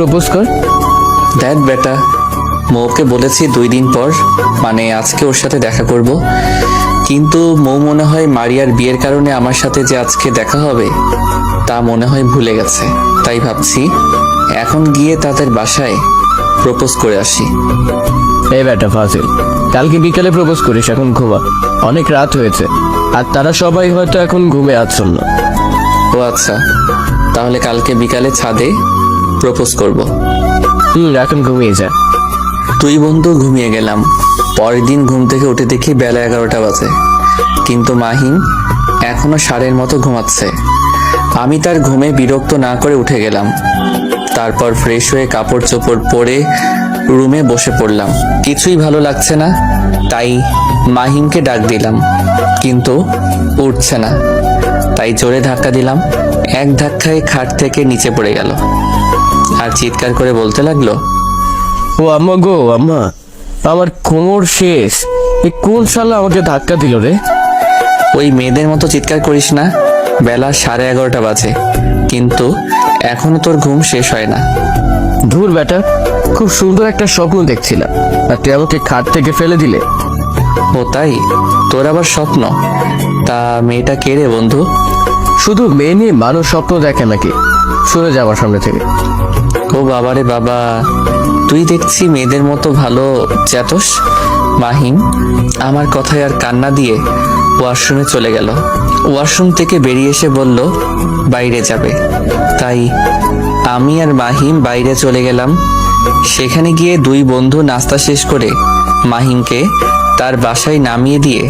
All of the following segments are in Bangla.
প্রপোজ কর। দেখ বেটা, মৌকে বলেছি 2 দিন পর, মানে আজকে ওর সাথে দেখা করব, কিন্তু মৌ মনে হয় মারিয়ার বিয়ের কারণে আমার সাথে যে আজকে দেখা হবে তা মনে হয় ভুলে গেছে। তাই ভাবছি এখন গিয়ে তাদের বাসায় প্রপোজ করে আসি। এই বেটা ফাজিল, কালকে বিকালে প্রপোজ করিস, এখন ঘুমা, অনেক রাত হয়েছে, আর তারা সবাই হয়তো এখন ঘুমে আচ্ছন্ন। ও আচ্ছা, তাহলে কালকে বিকালে ছাদে প্রপোজ করব। এখন ঘুমিয়ে যা। 2 বন্ধু ঘুমিয়ে গেলাম। পরের দিন ঘুম থেকে উঠে দেখি বেলা 11টা বাজে, কিন্তু মাহিম এখনো ষাঁড়ের মতো ঘুমাচ্ছে। আমি তার ঘুমে বিরক্ত না করে উঠে গেলাম। তারপর ফ্রেশ হয়ে কাপড় চোপড় পরে রুমে বসে পড়লাম। কিছুই ভালো লাগছে না, তাই মাহিমকে ডাক দিলাম, কিন্তু উঠছে না। তাই জোরে ধাক্কা দিলাম। এক ধাক্কায় খাট থেকে নিচে পড়ে গেল আর চিৎকার করে বলতে লাগলো, ও আম্মা গো আম্মা, আমার কোমর শেষ, এই কোন শালা আমাকে ধাক্কা দিল রে? ওই মেয়েদের মতো চিৎকার করিস না, বেলা 11:30 বাজে, কিন্তু এখনো তোর ঘুম শেষ হয় না। ধুর বেটা, খুব সুন্দর একটা স্বপ্ন দেখছিলাম, আর তুই আমাকে খাট থেকে ফেলে দিলে। ও তাই, তোর আবার স্বপ্ন? তা মেয়েটা কে রে বন্ধু? শুধু মেয়ে নিয়ে মানুষ স্বপ্ন দেখে নাকি? সরে যাওয়ার সামনে থেকে। ও বাবারে বাবা, তুই দেখছি মেয়েদের মতো ভালো চেতস। মাহিম আমার কথায় আর কান্না দিয়ে ওয়াশরুমে চলে গেল। ওয়াশরুম থেকে বেরিয়ে এসে বলল বাইরে যাবে। তাই আমি আর মাহিম বাইরে চলে গেলাম। সেখানে গিয়ে 2 বন্ধু নাস্তা শেষ করে মাহিমকে তার বাসায় নামিয়ে দিয়ে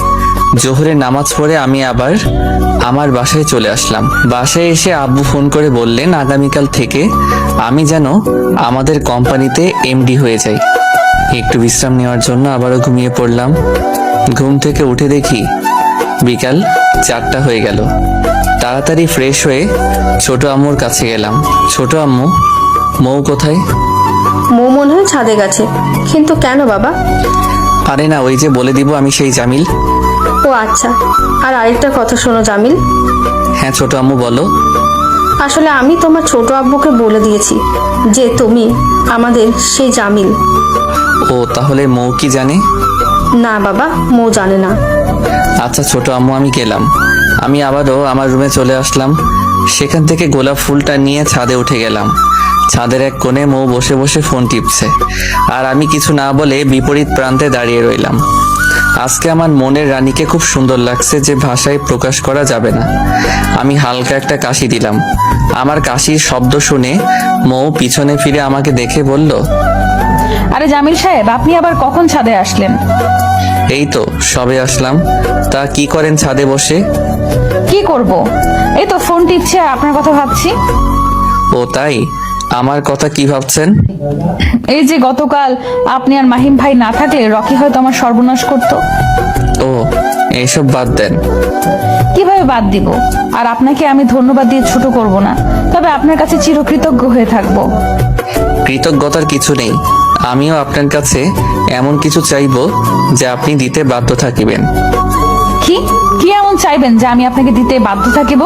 জোহরের নামাজ পড়ে আমি আবার আমার বাসায় চলে আসলাম। বাসায় এসে আব্বু ফোন করে বললেন আগামীকাল থেকে আমি যেন আমাদের কোম্পানিতে এমডি হয়ে যাই। একটু বিশ্রাম নেওয়ার জন্য আবারও ঘুমিয়ে পড়লাম। ঘুম থেকে উঠে দেখি বিকাল 4টা হয়ে গেল। তাড়াতাড়ি ফ্রেশ হয়ে ছোট আম্মুর কাছে গেলাম। ছোট আম্মু, মৌ কোথায়? মৌ মনে হয় ছাদে গেছে, কিন্তু কেন বাবা? আরে না, ওই যে বলে দিব আমি সেই জামিল। ও আচ্ছা, আর আরেকটা কথা শোনো জামিল। হ্যাঁ ছোট আম্মু বলো। আসলে আমি তোমার ছোট আব্বুকে বলে দিয়েছি যে তুমি আমাদের সেই জামিল। ও তাহলে মৌ কি জানে? না বাবা, মৌ জানে না। আচ্ছা ছোট আম্মু, আমি গেলাম। আমি আবারও আমার রুমে চলে আসলাম। সেখান থেকে গোলাপ ফুলটা নিয়ে ছাদে উঠে গেলাম। ছাদের এক কোণে মৌ বসে বসে ফোন টিপছে, আর আমি কিছু না বলে বিপরীত প্রান্তে দাঁড়িয়ে রইলাম। আজকে আমার মনের রানীকে খুব সুন্দর লাগছে, যে ভাষায় প্রকাশ করা যাবে না। আমি হালকা একটা কাশি দিলাম। আমার কাশির শব্দ শুনে মৌ পিছনে ফিরে আমাকে দেখে বলল, আরে জামিল সাহেব, আপনি আবার কখন ছাদে আসলেন? এই তো সবে আসলাম। তা কি করেন ছাদে বসে? কি করব, এই তো ফোন টিপছি আর আপনার কথা ভাবছি। ও তাই, আমার কথা কি ভাবছেন? এই যে গতকাল আপনি আর মাহিম ভাই না থাকলে রকি হয়তো আমার সর্বনাশ করতো। ও এইসব বাদ দেন। কিভাবে বাদ দিব? আর আপনাকে আমি ধন্যবাদ দিয়ে ছোট করব না, তবে আপনার কাছে চিরকৃতজ্ঞ হয়ে থাকবো। কৃতজ্ঞতার কিছু নেই। আমিও আপনার কাছে এমন কিছু চাইবো যে আপনি দিতে বাধ্য থাকিবেন। কি কি এমন চাইবেন যে আমি আপনাকে দিতে বাধ্য থাকিব?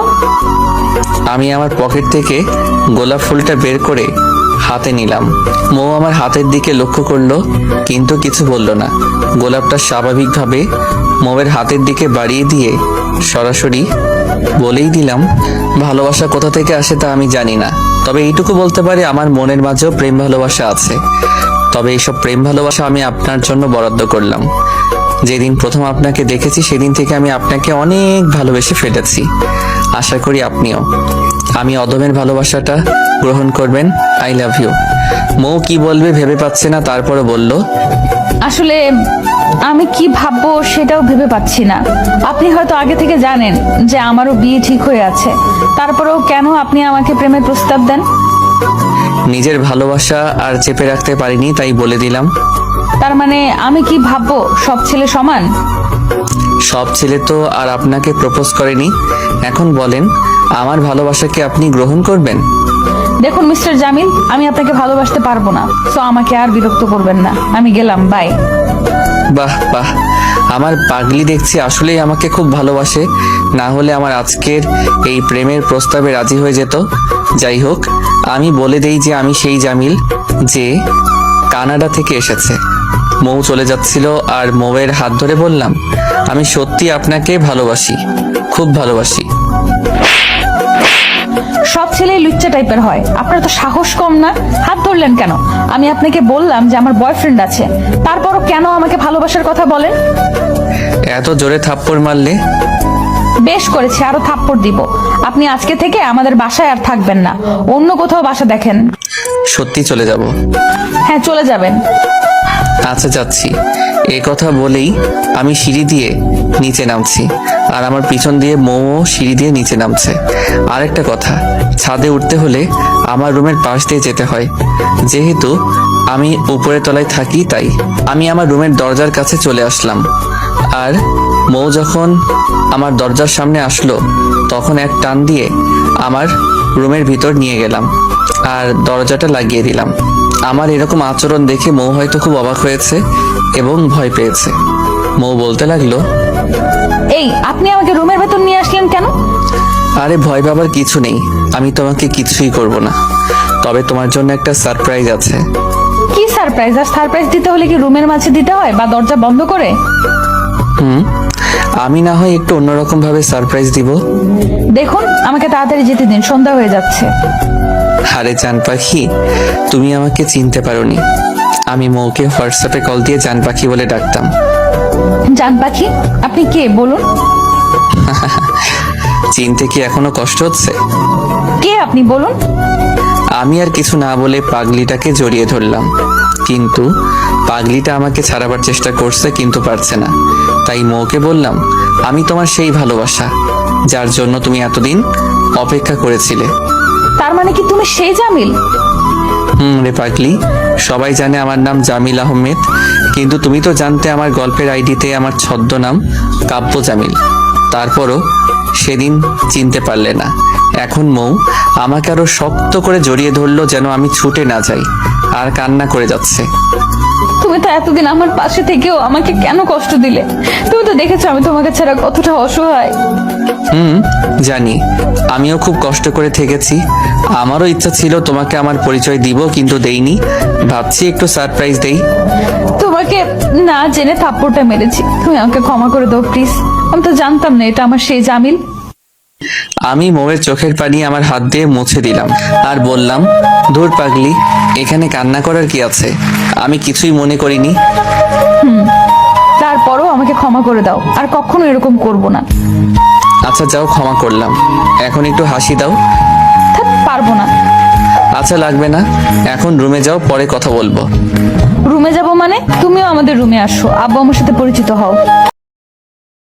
আমি আমার পকেট থেকে গোলাপ ফুলটা বের করে হাতে নিলাম। মৌ আমার হাতের দিকে লক্ষ্য করলো, কিন্তু কিছু বলল না। গোলাপটা স্বাভাবিকভাবে মৌয়ের হাতের দিকে বাড়িয়ে দিয়ে সরাসরি বলেই দিলাম, ভালোবাসা কোথা থেকে আসে তা আমি জানি না, তবে এইটুকু বলতে পারি আমার মনের মাঝেও প্রেম ভালোবাসা আছে। তবে এইসব প্রেম ভালোবাসা আমি আপনার জন্য বরাদ্দ করলাম। যেদিন প্রথম আপনাকে দেখেছি সেদিন থেকে আমি আপনাকে অনেক ভালোবেসে ফেলেছি। আশা করি আপনিও আমি অদমের ভালোবাসাটা গ্রহণ করবেন। I love you. মৌ কি বলবে ভেবে পাচ্ছে না, তারপরে বলল, আসলে আমি কি ভাববো সেটাও ভেবে পাচ্ছি না। আপনি হয়তো আগে থেকে জানেন যে আমারও বিয়ে ঠিক হয়ে আছে, তারপরেও কেন আপনি আমাকে প্রেমের প্রস্তাব দেন? নিজের ভালোবাসা আর চেপে রাখতে পারিনি, তাই বলে দিলাম। তার মানে আমি কি ভাববো সব ছেলে সমান? সব ছেলে তো আর আপনাকে প্রপোজ করেনি। এখন বলেন, আমার ভালোবাসাকে আপনি গ্রহণ করবেন? দেখুন মিস্টার জামিল, আমি আপনাকে ভালোবাসতে পারবো না, তো আমাকে আর বিরক্ত করবেন না। আমি গেলাম, বাই। বাহ বাহ, আমার পাগলি দেখছি আসলেই আমাকে খুব ভালোবাসে, না হলে আমার আজকের এই প্রেমের প্রস্তাবে রাজি হয়ে যেত। যাই হোক, আমি বলে দেই যে আমি সেই জামিল যে কানাডা থেকে এসেছে। মৌ চলে যাচ্ছিল আর মৌয়ের হাত ধরে বললাম, আমি সত্যি আপনাকে ভালোবাসি, খুব ভালোবাসি। সব ছেলেই লুচ্চা টাইপের হয়, আপনার তো সাহস কম না? হাত ধরলেন কেন? আমি আপনাকে বললাম যে আমার বয়ফ্রেন্ড আছে, তারপরও কেন আমাকে ভালোবাসার কথা বলেন? এত জোরে থাপ্পড় মারলে? বেশ করেছি, আরো থাপ্পড় দিব। আপনি আজকে থেকে আমাদের বাসায় আর থাকবেন না, অন্য কোথাও বাসা দেখেন। সত্যি চলে যাব? হ্যাঁ, চলে যাবেন। আচ্ছা, যাচ্ছি। এ কথা বলেই আমি সিঁড়ি দিয়ে নিচে নামছি, আর আমার পিছন দিয়ে মৌ সিঁড়ি দিয়ে নিচে নামছে। আরেকটা কথা, ছাদে উঠতে হলে আমার রুমের পাশ দিয়ে যেতে হয়, যেহেতু আমি উপরের তলায় থাকি। তাই আমি আমার রুমের দরজার কাছে চলে আসলাম, আর মৌ যখন আমার দরজার সামনে আসলো তখন এক টান দিয়ে আমার রুমের ভিতর নিয়ে গেলাম আর দরজাটা লাগিয়ে দিলাম। আমার এরকম আচরণ দেখে মৌ হয়তো খুব অবাক হয়েছে এবং ভয় পেয়েছে। মৌ বলতে লাগলো, এই, আপনি আমাকে রুমের ভেতর নিয়ে আসলেন কেন? আরে ভয় পাবার কিছু নেই, আমি তোমাকে কিছুই করব না, তবে তোমার জন্য একটা সারপ্রাইজ আছে। কি সারপ্রাইজ? আর সারপ্রাইজ দিতে হলে কি রুমের মাঝে দিতে হয় বা দরজা বন্ধ করে? আমি না হয় একটু অন্যরকম ভাবে সারপ্রাইজ দিব। দেখুন, আমাকে তাড়াতাড়ি যেতে দিন, সন্ধ্যা হয়ে যাচ্ছে। আরে জান পাখি, তুমি আমাকে চিনতে পারোনি। আমি মৌকে হোয়াটসঅ্যাপে কল দিয়ে জান পাখি বলে ডাকতাম। জান পাখি? আপনি কে বলুন? চিনতে কি এখনো কষ্ট হচ্ছে? কে আপনি বলুন? আমি আর কিছু না বলে পাগলিটাকে জড়িয়ে ধরলাম, কিন্তু পাগলিটা আমাকে ছাড়াবার চেষ্টা করছে কিন্তু পারছে না। তাই মৌকে বললাম, আমি তোমার সেই ভালোবাসা যার জন্য তুমি এতদিন অপেক্ষা করেছিলে। তার মানে কি তুমি সেই জামিল? রে পাগলি, সবাই জানে আমার নাম জামিল আহমেদ, কিন্তু তুমি তো জানতে আমার গল্পের আইডিতে আমার ছদ্মনাম কাব্য জামিল। তারপরও সেদিন চিনতে পারলে না। এখন মৌ আমাকে আরো শক্ত করে জড়িয়ে ধরলো যেন আমি ছুটে না যাই, আর কান্না করে যাচ্ছে। তুমি তো এতদিন আমার পাশে থেকেও আমাকে কেন কষ্ট দিলে? তুমি তো দেখেছো আমি তোমাকে ছাড়া কতটা অসহায়। জানি, আমিও খুব কষ্ট করে থেকেছি। আমারও ইচ্ছা ছিল তোমাকে আমার পরিচয় দিব, কিন্তু দেইনি। ভাবছি একটু সারপ্রাইজ দেই। তোমাকে না জেনে থাপ্পড়টা মেরেছি, তুমি আমাকে ক্ষমা করে দাও প্লিজ। আমি তো জানতাম না এটা আমার সেই জামিল। আমি মৌয়ের চোখের পানি আমার হাত দিয়ে মুছে দিলাম আর বললাম, ধুর পাগলি, এখানে কান্না করার কি আছে? আমি কিছুই মনে করিনি। তারপরও আমাকে ক্ষমা করে দাও, আর কখনো এরকম করব না। আচ্ছা যাও, ক্ষমা করলাম। এখন একটু হাসি দাও। থাক, পারবো না। আচ্ছা লাগবে না, এখন রুমে যাও, পরে কথা বলবো। রুমে যাব মানে? তুমিও আমাদের রুমে আসো, আব্বু আমার সাথে পরিচিত হও।